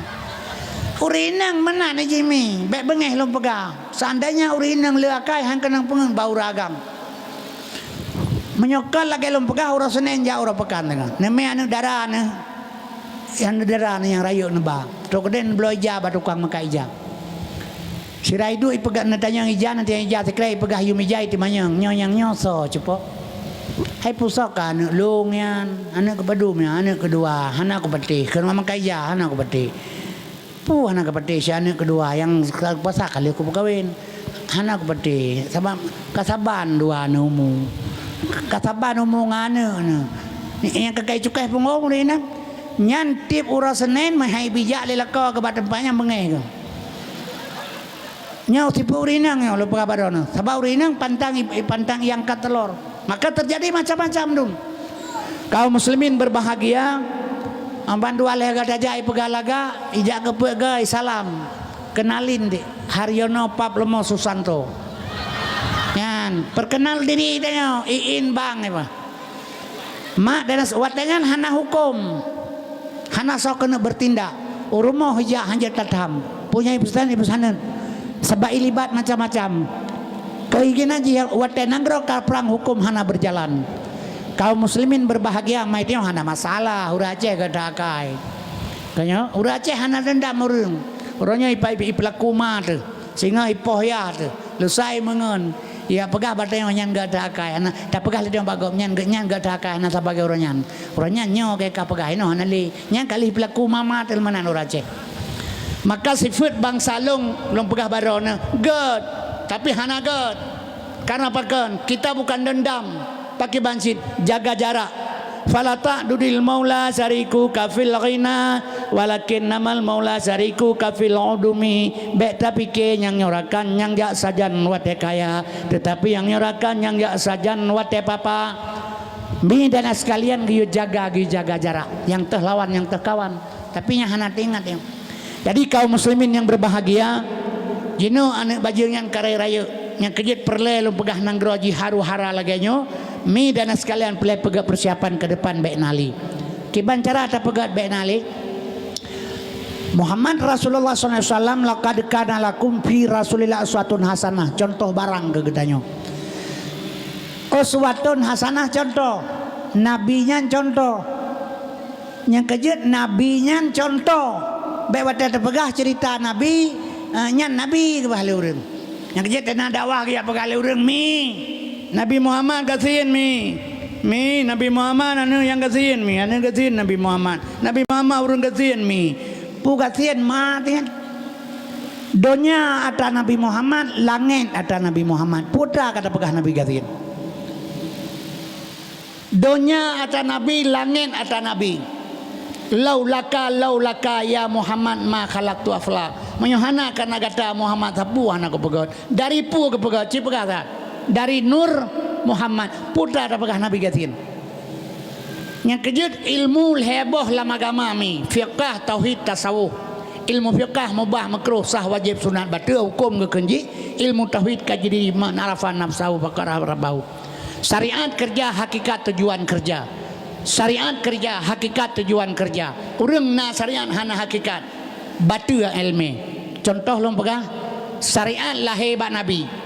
urinang mana ni Jimmy baik bengeh lom pegah seandainya urinang leakai hang kenang pengang bau ragam menyokal lagi lom pegah ura Senin jauh ura pekan dengan neme anu darah yang darah yang rayu neba tokden blow ija batukang maka ija si raidu ipegat natanya ija nanti ija tekrai ipegah yumija itu manyang nyonyang nyoso cepo hai pusaka anu lungyan anak kebadumnya anak kedua anak kepeti ke mama kaija anak kepeti anak kepeti si anak kedua yang puasa kali aku kawin anak kepeti sama kasaban dua numu kasaban umu ngane yang kekai cukai pengong ni na nyantip ura Senin mahai bijak lelaka ke tempatnya mengeh nyau tipu urinang yang lupa kabar orang sabau urinang pantang yang kat telur maka terjadi macam-macam dum kaum muslimin berbahagia ambandu aleh gadajai pegalaga ijak kepega salam kenalin di Haryono Paplomo Susanto yan perkenal diri dia iin bang apa mak dan watangan hana hukum hana sok kena bertindak urumo hija hanja tatam punya ibu sana sebab ilibat macam-macam keinginan jihad wate nanggro perang hukum hana berjalan kaum muslimin berbahagia maitnya hana masalah ura Aceh gadakai kanya ura Aceh hana dendam urang urangnya ipai pelaku mat sehingga ipoh ya lusai mengen ya pegah batay nyan gadakai ana tak pegah dia bagom nyan gadakai ana sebagai urangnya nyo kay kapegah ino hana li nyan kali pelaku mama tel manan ura Aceh maka sifat bangsa long pegah barona god tapi hana god karena pakan kita bukan dendam pakai bansin, jaga jarak. Fala ta'dudil maula sariku kafil ghina walakin namal maula sariku kafil udumi. Baik tapi ke yang nyorakan yang jak sajan wate kaya, tetapi yang nyorakan yang jak sajan wate papa. Mi dan sekalian giyu jaga jarak. Yang teh lawan yang teh kawan. Tapi yang hanat ingat ya. Jadi kaum muslimin yang berbahagia, jino anak baju yang karai raya, yang kejut perle lu pegah nanggroji haru hara laganyo. Mi dan sekalian pelai pegak persiapan ke depan baik nali. Kiban cara tak pegat baik nali. Muhammad Rasulullah SAW laqad kana lakum fi Rasulillah uswatun hasanah. Contoh barang kegedanyo. Uswatun hasanah contoh. Nabinya contoh. Yang kejut nabinya contoh. Baik wadah terpegah cerita nabi, nyan nabi ke bahale urang. Yang kejut tena dakwah ke bahale urang mi. Nabi Muhammad kasihin mi Nabi Muhammad anu yang kasihin mi anu kasihin Nabi Muhammad urang kasihin mi pu kasihin mati donya ada Nabi Muhammad langit ada Nabi Muhammad putra kata pegah Nabi kasihin donya ada Nabi langit ada Nabi laulaka ya Muhammad ma khalaqtu afla menyohana kana kata Muhammad sapu anak kepegat dari pu kepegat cipegah dari Nur Muhammad putra apakah Nabi gatin yang kejut ilmu heboh lama agama mi fiqh tauhid tasawuf ilmu fiqh mubah makruh sah wajib sunat batal hukum kekenji ilmu tauhid kajidi manarafan nafsu bakar rabau syariat kerja hakikat tujuan kerja syariat kerja hakikat tujuan kerja urang na syariat hana hakikat batu ilmu contoh lom pegah syariat lahir bak Nabi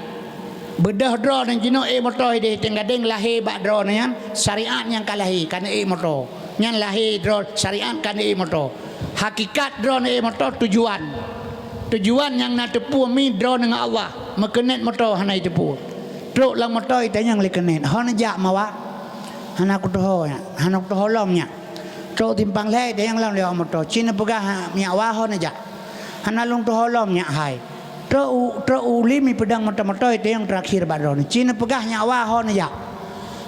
bedah dro dan jino motor de tenggadeng lahir bak dro nyan syariat yang kalahi kana motor nyan lahir dro syariat kana motor hakikat dro motor tujuan yang na tepu mi dro dengan Allah mekenet motor hana tepu truk lang motor itu yang lekenet hana jak mawa hana kutoho hana kutoho lomnya truk timpang le de yang lang le motor cina pegah nyawa hana jak hana long to holomnya hai uli mi pedang mata-mata itu yang terakhir badron Cina pegah nyawa hon ya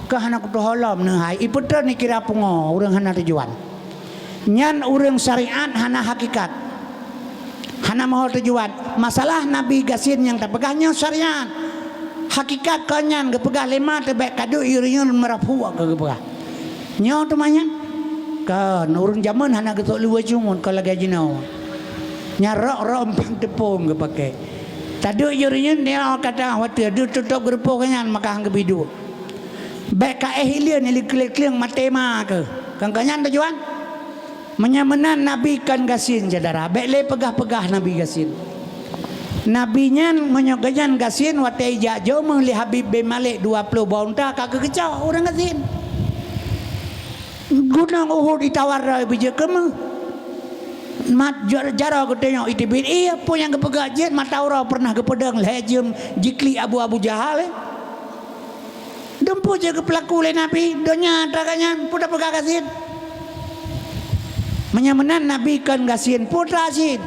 ke hana kutu holom ne hai iputer ni kira pungo urang hana tujuan nyan urang syariat hana hakikat hana mau tujuan masalah Nabi gasin yang tak pegahnya syariat hakikat kanyan ke pegah lima tebek kadu iriun merapu ke pegah nyo tu manyan kan urang zaman hana ketok luwe cumun kalau gajinau nyarok rompang tepung ke pakai tadi jurinya dia kata waktu dia tutup gerpo kanyan maka hang kebidu baik ka ehilian ni klik-klik matema ke kan kanyan tujuan menyamenan Nabi kan gasin saudara baik le pegah-pegah Nabi gasin nabinya menyogajan gasin waktu ijak jauh mengli Habib bin Malik 20 bonta kagak kecau orang gasin gunung Uhud ditawar bijak kemeng mat jara ko tengok itibit iya pun yang kepegajet mataura pernah kepedang lejem jikli abu Jahal dempu je ke pelaku le Nabi donya takanyan putra pegagasin menyamenan Nabi kan gasin putra sin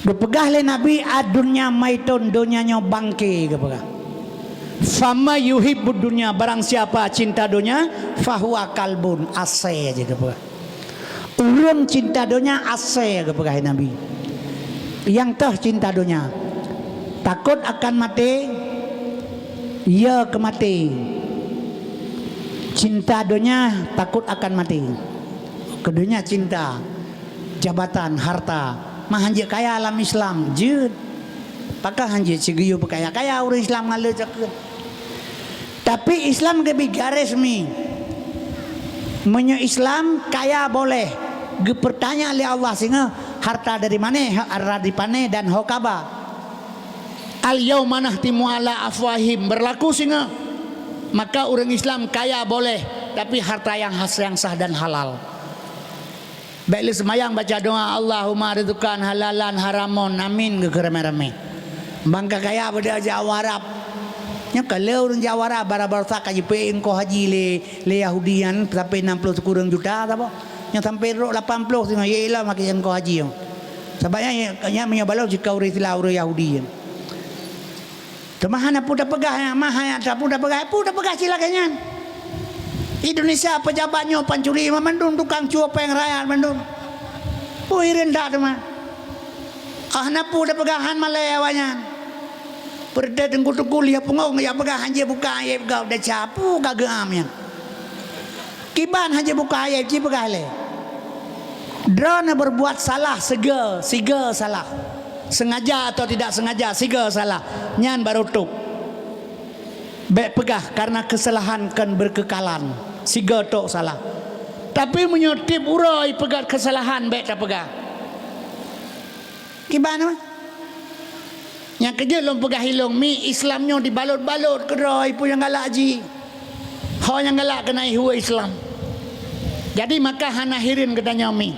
berpegah le Nabi adunya maitun donyanya bangke kepegah fama yuhibbud dunya barang siapa cinta dunia fahuwa kalbun ase aja kepegah urang cinta dunia ase kepegahin Nabi yang teh cinta dunia takut akan mati ya kemati cinta dunia takut akan mati kedunya cinta jabatan harta mah hanje kaya alam Islam jeut pakah hanje cigiyu kaya urang Islam ngale cakeun tapi Islam lebih garis mi menyo Islam kaya boleh bertanya oleh Allah sehingga harta dari mana harta di pane dan hokaba al yauma nahtimu ala afwahim berlaku sehingga maka orang Islam kaya boleh tapi harta yang sah dan halal baik semayang baca doa Allahumma ridzukan halalan haramon amin ke rame-rame bangka kaya pada Jawa Arab nya kalau orang Jawa Arab barabar sak kaji pe engko haji le Yahudian sampai 60 kurang juta apa yang sampai 80 sehingga ialah makin kau haji sebabnya kanya menyabalau jika orang Islam orang Yahudi Temahana pun dah pegah yang mahal yang pun dah pegah silakannya. Indonesia pejabatnya pancuri mandung tukang cuap yang rakyat mandung. Pui rendah tu mah. Ahna pun dah pegahan malay awanya. Perda tengku kuliah pungong ya pegahan je buka ayat kau dah capu kagaamnya. Kiban haja buka ayat je pegah le. Drone berbuat salah siga salah. Sengaja atau tidak sengaja siga salah. Nyan baru tuk. Baik pegah karena kesalahan kan berkekalan. Siga tok salah. Tapi menyotip urai pegat kesalahan baik tak pegah. Gimana? Yang kerja lom pegah hilong mi Islamnya dibalut-balut kerai pun yang galak haji. Hau yang galak kena ihua Islam. Jadi maka hana hirin katanya mi.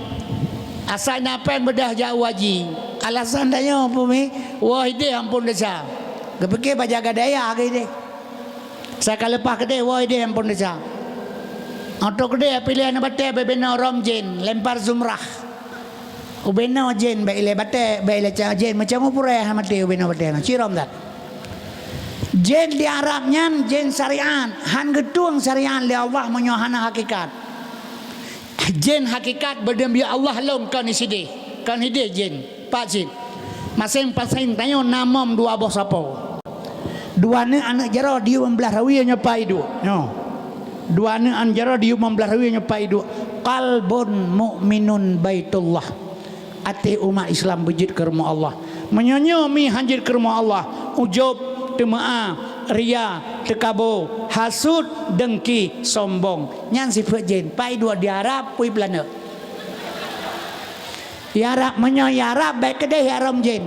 Asal napen bedah jauh haji. Alasan tanya apa mi? Wah ide ampun desa. Kepikir bajaga daya ke ide. Saya lepas kedai wah ide ampun desa. Untuk kedai pilihan batai bebena romjen lempar zumrah. Ubena jen baile batai baile jen macam upure mati ubena batai na cirom dak. Jen di Arabnya jen syariat, han getung syariat li Allah menyohana hakikat. Jen hakikat berdemi Allah long kan iside. Kan hide jen, pak jen. Masing-masing tanya namam dua bos apa. Dua ne anak jaro dia membelah rawi nyepai du. No. Dua ne an jaro dia membelah rawi nyepai du. Qalbun mu'minun baitullah. Ati umat Islam bejit ke rumah Allah. Menyonyomi hanjir ke rumah Allah. Ujub, temaah, ria, tekabo, hasud, dengki, sombong. Nyan sifat jen. Pai dua di Arab, pui belanda. Di Arab menyoy Arab baik kedai haram jen.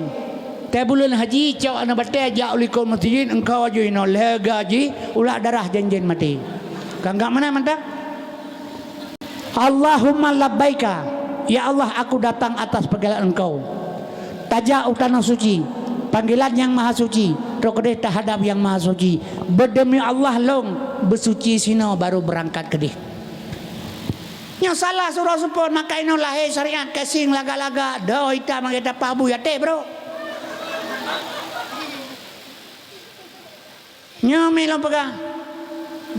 Tapi bulan haji cak anak batai ajak ulikul masjid engkau aja ino lega haji ulah darah jen mati. Kagak mana mantap? Allahumma labbaika. Ya Allah aku datang atas panggilan engkau. Tajak utana suci. Panggilan yang maha suci. Rokode terhadap yang maha suci. Berdemi Allah long bersuci sino baru berangkat ke dia. Yang salah surah support maka ino lahir syariat kasing laga-laga. Dah kita mengita pabu ya teh bro. Nyomi long pegang.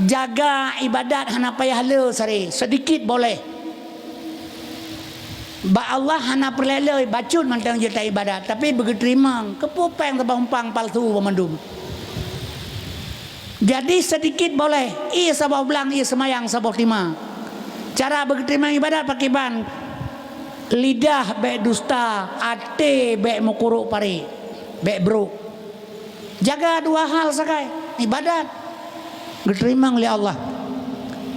Jaga ibadat hana payah le sari. Sedikit boleh. Ba Allah hana perleloi bacut mantang juta ibadat tapi begitu terima kepupeng terbang-pang palsu pemandum. Jadi sedikit boleh. Ia sabah belang ia semayang sabah lima. Cara begitu terima ibadat pakai ban. Lidah baik dusta, ate baik mukuru pari, baik bro. Jaga dua hal sakai ibadat. Diterima oleh Allah.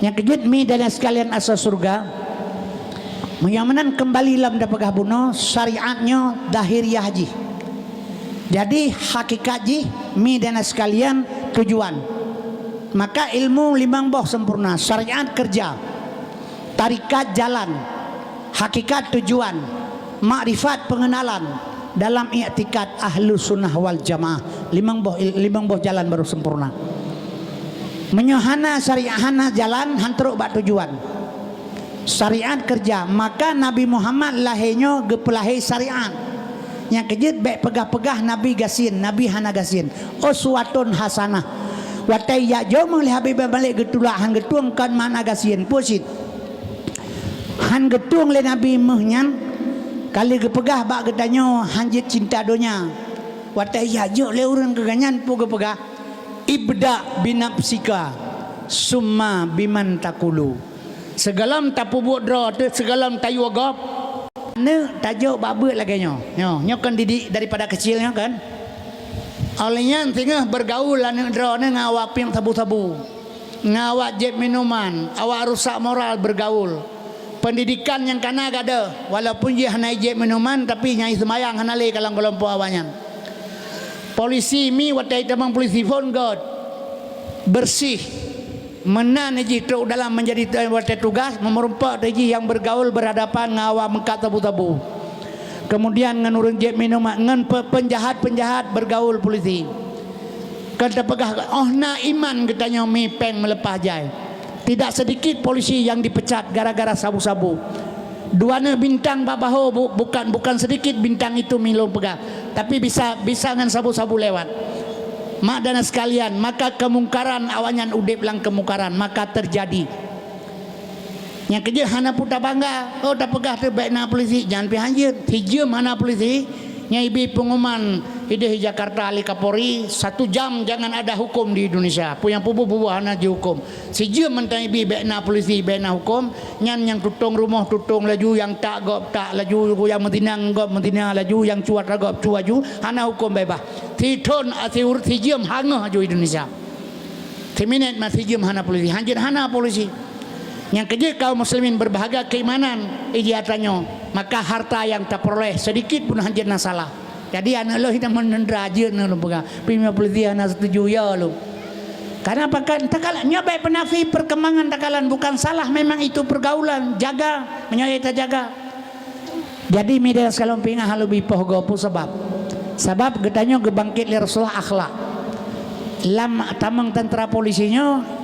Yang kejut mi dan sekalian asas surga. Menyamanan kembali lam dapagah buno syariatnya dahiriyah haji. Jadi hakikat ji mi dan sekalian tujuan. Maka ilmu limang boh sempurna, syariat kerja, tarikat jalan, hakikat tujuan, makrifat pengenalan dalam i'tikad ahlu sunnah wal jamaah. Limang boh jalan baru sempurna. Menyohana syariahana jalan hantruk bak tujuan. Syariat kerja, maka Nabi Muhammad lahirnya gepelahi syariat. Yang kejut baik pegah-pegah Nabi gasin, Nabi hana gasin. Uswatun hasanah. Watai ya jo mengli habib balik getulah han getuang kan mana gasin pusit. Han getuang le Nabi mehnyan kali gepegah bak getanyo hanjit cinta donya. Watai ya jo le urang keganyan pu gepegah. Ibda binapsika summa biman takulu. Segalam tapu buat draw tu segalam tayu agap. Ne tajuk babut lagi nyo. Nyo kan didik daripada kecilnya kan. Olehnya tengah bergaul ane draw ne ngawak pim tabu-tabu. Ngawak jeb minuman, awak rusak moral bergaul. Pendidikan yang kana gada walaupun dia hana jeb minuman tapi nyai semayang hana le kalang kelompok awaknya. Polisi mi watai tamang polisi phone god. Bersih. Menan ji truk dalam menjadi tugas memerumpak ji yang bergaul berhadapan ngawak mengkat tabu-tabu. Kemudian ngenurun jeb minuman ngen penjahat-penjahat bergaul polisi. Kata pegah oh na iman katanya mi peng melepah jai. Tidak sedikit polisi yang dipecat gara-gara sabu-sabu. Duana bintang babaho bukan sedikit bintang itu milo pegah. Tapi bisa ngan sabu-sabu lewat. mak dan sekalian, maka kemungkaran awanyan udip lang kemungkaran maka terjadi. Yang kerja hana putar bangga, oh tak pegah tu baik nak polisi, jangan pergi hanjir. Hijau mana polisi? Nyaibi pengumuman hidup di Jakarta Ali Kapolri 1 jam jangan ada hukum di Indonesia. Yang pubu-pubu hana dihukum. Sejam mentang ibi baik nak polisi, baik nak hukum. Yang tutung rumah tutung laju, yang tak gop tak laju, yang mentinang gop mentinang laju, yang cuat gop cuat laju, hana hukum bebas. Titon asiur sejam hangah ju Indonesia. 3 minit masih jam hana polisi, hanjir hana polisi. Yang kerja kaum muslimin berbahagia keimanan ijiatannya, maka harta yang tak peroleh sedikit pun hanjir na salah. Jadi anak lo hidup menendra aja na lo pegang. Pimia polisi anak setuju ya lo. Karena apa kan takalanya baik penafi perkembangan takalan bukan salah, memang itu pergaulan, jaga menyayai tak jaga. Jadi media sekalian pingah halu bipoh gopu sebab getanya gebangkit li Rasulullah akhlak. Lam tamang tentara polisinya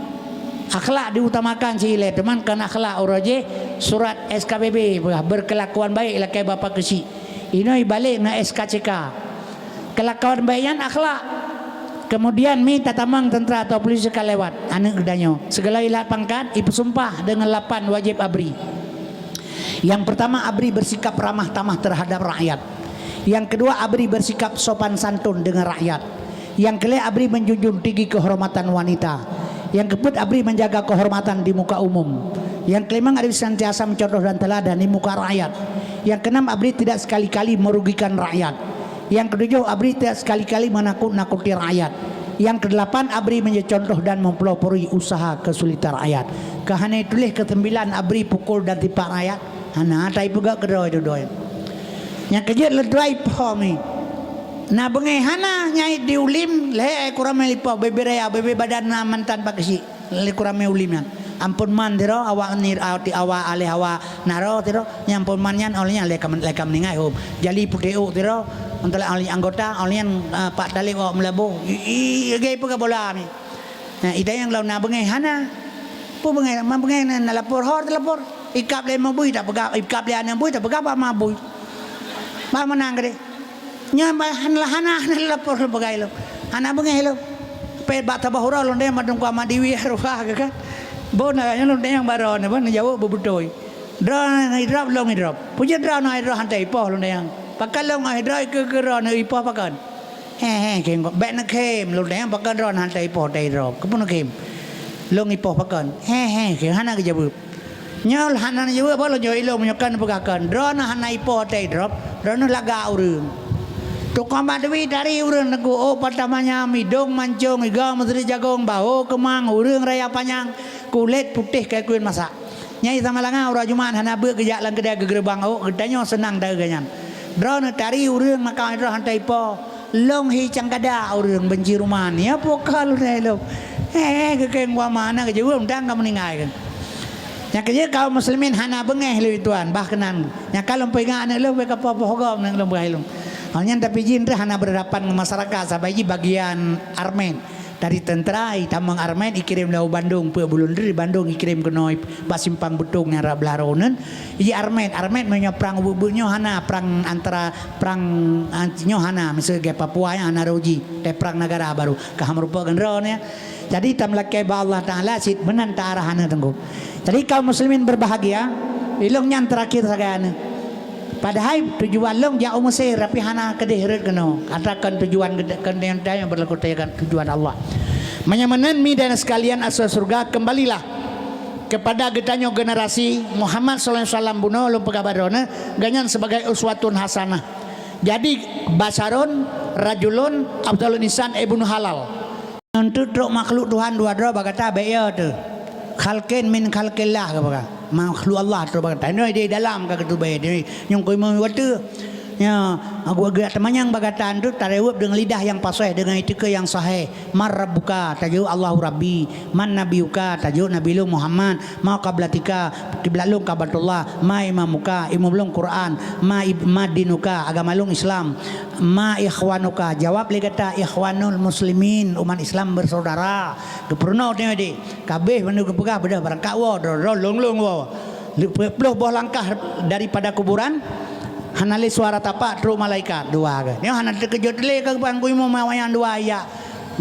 akhlak diutamakan cile teman kan akhlak oroje surat SKPB berkelakuan baik lakai bapa kesi ini balik na SKCK kelakuan baiknya akhlak kemudian mi tatamang tentera atau polisi kalewat anak gedanyo segala ilat pangkat ibu sumpah dengan 8 wajib abri. Yang pertama abri bersikap ramah tamah terhadap rakyat, yang kedua abri bersikap sopan santun dengan rakyat, yang kelima abri menjunjung tinggi kehormatan wanita, yang keempat abri menjaga kehormatan di muka umum, yang kelima abri senantiasa mencontoh dan teladan di muka rakyat, yang keenam abri tidak sekali-kali merugikan rakyat, yang ketujuh abri tidak sekali-kali menakut-nakuti rakyat, yang kedelapan abri menjadi contoh dan mempelopori usaha kesulitan rakyat. Kahana tulis ke-9 abri pukul dan tipak rakyat hana tai pegak kedoi doi. Yang kejet ledrai pomi na bengai hana nyai diulim le kurang melipa beberea bebe badan na mantan pakisi le kurang meuliman ampun man tiro awak nir awti awak ale hawa naro tiro nyampun manyan olehnya lekam ningai hom jali puteu tiro antara ahli anggota olian pak tali awak melabu gay pega bola mi nah ida yang lau na bengai hana pu bengai ma bengai na lapor hor lapor ikap le mabui tak pegap ikap le anak bui tak pegap mabui ba menang gede nyamba hana lapor bagai lo hana bengai lo pe bata bahura lo ndem madung kwa madiwi ruah kan bona nya lo ndem baron bon jawo bubutoi drone hidrop long hidrop puja drone hidrop hantai po lo ndem pakal long hidrop ke drone ipo pakan he kem be na kem lo ndem pakal drone hantai po dai drop kepun kem long ipo pakan he ke hana ke jabu nyol hana jabu ba lo nyoi lo menyokan pagakan drone hana ipo dai drop drone laga urung tukang badui dari urang nego oh pertamanya midong mancung iga menteri jagong baho kemang urang raya panjang kulit putih kayak kulit masak nyai sama langa ura jumaan hana beuk gejak lang kedai gegerbang oh gedanyo senang dagangan drone dari urang maka drone hantai po long hi cangkada urang benci rumah ni apa kalau dai lo kekeng wa mana ke jauh undang kamu ningai kan yang kerja kaum muslimin hana bengeh lu tuan bah kenan yang kalau pegang anak lu beka apa hogom nang lu bae lu hanya tapi jin hana berhadapan dengan masyarakat sabai bagian Armen dari tentera tamang Armen dikirim lau Bandung pe bulun dari Bandung dikirim ke noi basimpang betung nyara blaronen i Armen menyo perang ubunyo hana perang antara perang antinyo hana misal ge Papua hana roji te perang negara baru kahamrupa gendron ya jadi tamlakai ba Allah taala sit menantara hana tenggu jadi kaum muslimin berbahagia ilongnya terakhir sagana padahal tujuan long jauh Mesir tapi hana kedehret keno katakan tujuan kedeng yang berlaku tujuan Allah menyamanan mi dan sekalian asal surga kembalilah kepada getanyo generasi Muhammad sallallahu alaihi wasallam buno lo pegabadona ganyan sebagai uswatun hasanah jadi basarun rajulun afdalun insan ibnu halal untuk makhluk Tuhan dua bagata beya tu khalqin min khalqillah ka makhluk Allah tu bagata ini di dalam ka ketu bae ni nyong koi mau watu ya aku agak temanyang bagatan tu tarewup dengan lidah yang pasai dengan etika yang sahih mar rabbuka tajuk Allahu rabbi man nabiyuka tajuk nabi lu Muhammad ma qablatika qiblalung kabatullah ma imamuka imamulung Quran ma dinuka agama lung Islam ma ikhwanuka jawab li kata ikhwanul muslimin umat Islam bersaudara kepurno tengok di kabeh menu kepegah bedah barang kakwo long wo puluh boh langkah daripada kuburan hanali suara tapak tru malaikat dua ke ni hana terkejut le ke bangku mau mawayan dua ya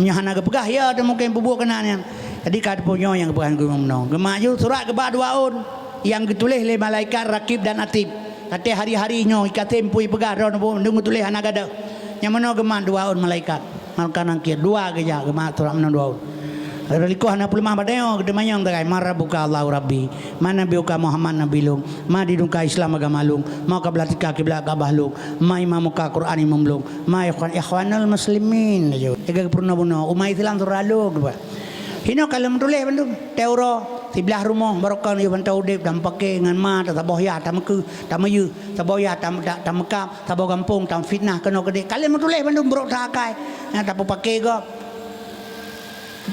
Menyahana ke pegah ya ada mungkin bubuk kenanya. Jadi kad punya yang bukan gunung menong. Gemaju surat ke baduaun yang ditulis oleh malaikat rakib dan atib. Kata hari-harinya ikatim pui pegah ron nunggu tulis anak ada. Yang mana gemah duaun malaikat. Maka nangkir dua keja gemah surat menong duaun. Raliku hana pulimah badeo gedemanya yang tagai marah buka Allah Rabbi. Mana biuka Muhammad Nabi lung. Ma didungka Islam agama lung. Ma kablatika kiblat kabah lung. Ma imamuka Quran imam lung. Ma ikhwanul muslimin. Ega purna buno umai Islam turalung. Hino kalau menulis bandung teuro sebelah rumah barokah ni bantau dep dan pakai dengan ma tak bohya tak meku tak mayu tak bohya tak mekap tak kampung tak fitnah kena gede kalau menulis bandung berok tak akai tak pakai go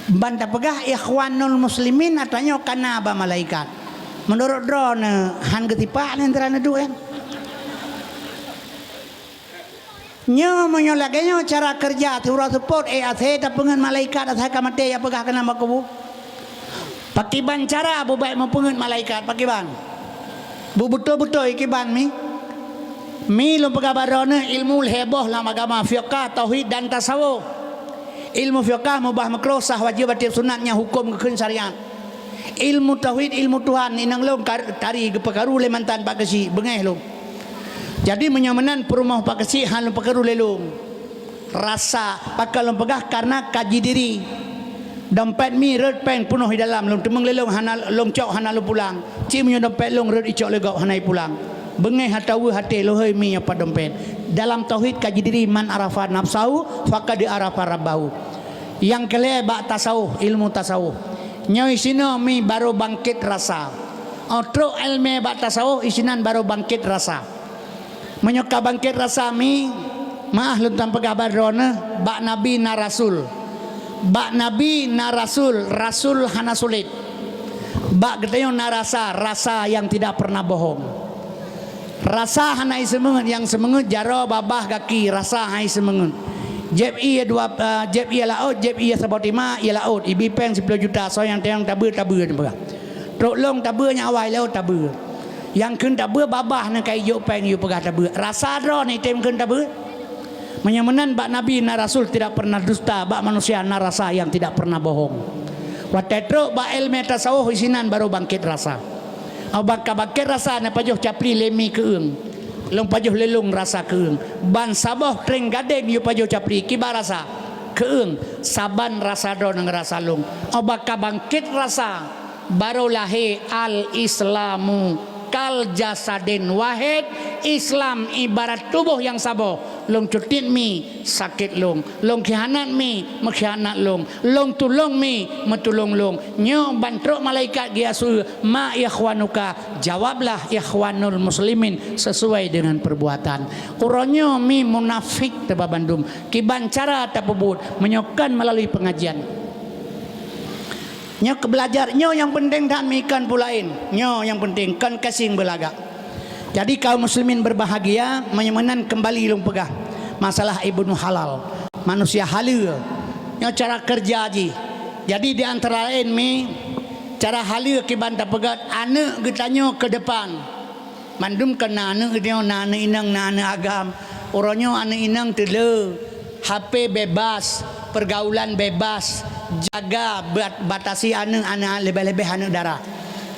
banta pegah ikhwanul muslimin atanya kana ba malaikat menurut drone han getipa ni antara nadu kan nyo menyolaganya cara kerja turut support athe tapungan malaikat athe kamate ya pegah kena makubu pakiban cara bu baik mempungut malaikat pakiban bu betul-betul ikiban mi lum pegah barone ilmu heboh lah agama fiqh tauhid dan tasawuf ilmu fiqh mubah makruh sah wajib batil sunatnya hukum kekeun syariat ilmu tauhid ilmu Tuhan inang lum tari gepakaru le mantan pak kesi bengeh lum. Jadi menyamanan perumah pak kecil halum pekeru lelung rasa pakal pegah karena kaji diri dompet mi red pen penuh di dalam lung temeng lelung hana long cok hana lu pulang cimnya dompet lung red icok legok hanai pulang bengai hatawu hati lohoi mi apa dompet dalam tauhid kaji diri man arafa nafsahu faqad arafa rabbahu yang kele bak tasawuf ilmu tasawuf nyoi sino mi baru bangkit rasa otro ilmu bak tasawuf isinan baru bangkit rasa menyoka bangkit rasa mi maah luntan pegabar rona bak nabi na rasul bak nabi na rasul rasul hana sulit bak gedeyo na rasa yang tidak pernah bohong rasa hana semengen yang semengen jaro babah kaki rasa hai semengen jeb iya dua jeb iya laut jeb iya sabotima iya laut ibi peng 10 juta so yang tayang tabur truk long taburnya awal laut tabur yang kun tabur babah na kai yo peng yo pegah tabur rasa dro ni tem kun tabur menyamanan bak nabi na rasul tidak pernah dusta bak manusia na rasa yang tidak pernah bohong watetro bak ilmu tasawuf isinan baru bangkit rasa au bak bangkit rasa na pajuh capli lemi keung long pajuh lelung rasa keung ban saboh tring gadeng yo pajuh capli kibar rasa keung saban rasa dro nang rasa long au bak bangkit rasa baru lahir al islamu kal jasadin wahid Islam ibarat tubuh yang saboh long cutin mi sakit long khianat mi mengkhianat long tulung mi metulung long nyo bantruk malaikat giasu ma ikhwanuka jawablah ikhwanul muslimin sesuai dengan perbuatan uronyo mi munafik teba bandum kiban cara tapubut menyokan melalui pengajian nyo belajar nyo yang penting dan mikan pulain nyo yang penting kan kasing belagak jadi kaum muslimin berbahagia menyamanan kembali lung pegah masalah ibnu halal manusia halal nyo cara kerja ji jadi di antara lain mi cara halal kibanta pegat ane getanyo ke depan mandum kena ane gedeo nane inang nane agam oronyo ane inang tele HP bebas pergaulan bebas jaga batasi anak lebih-lebih anak darah.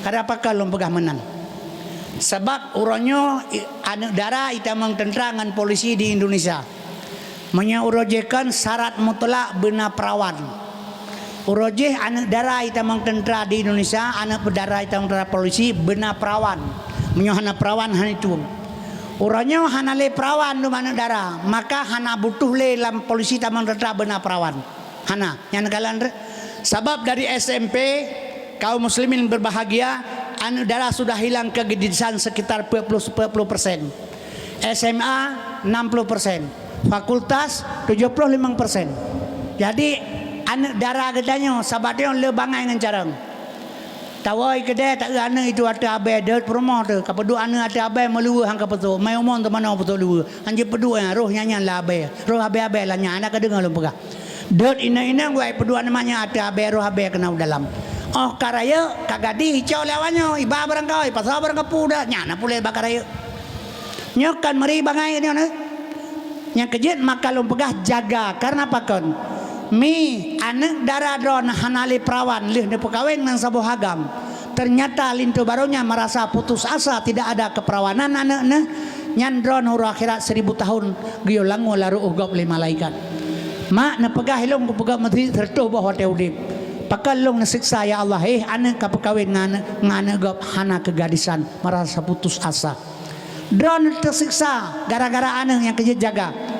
Kenapa kalau pegah menang? Sebab uronyo anak darah itu memang tentrangan polisi di Indonesia. Menyuruhkan syarat mutlak benar perawan. Urojeh anak darah itu memang tentara di Indonesia, anak berdarah itu tentara polisi benar perawan. Menyohana perawan hanya itu. Uronyo hana le perawan lu anak darah, maka hana butuh le lam polisi tamang tentara benar perawan. Hana yang kalian sebab dari SMP kaum muslimin berbahagia anak darah sudah hilang kegedisan sekitar 40%, SMA 60%, fakultas 75%. Jadi anak darah gedanya sabatnya le bangai dengan carang tawai kedai tak anak itu ada abai deut rumah tu kapedu anak ada abai melua hang kapetu mai umon tu mana betul lu anjir pedu roh nyanyi la abai roh abai la nya anak kedengar lu pegah deut ina gua pedu namanya ada abai roh abai kena dalam oh karaya kagadi hijau lawannya iba barang kau pasal barang kapu dah nyana pule bakaraya nyokan meri bangai ni nya kejit maka lu pegah jaga karena apa kon Mi anak darah dron hanali perawan lih de pekawin nang sabuh hagam. Ternyata lintu barunya merasa putus asa, tidak ada keperawanan anaknya. Nyandron huru akhirat 1000 tahun giyo langu laru ugap li malaikat. Mak na pagahilong ko pagah madri tertuh bahwa teudip. Pakalong nasiksa ya Allah anak kapekawin ngana gap hana kegadisan merasa putus asa. Drone tersiksa gara-gara anak yang kejaga.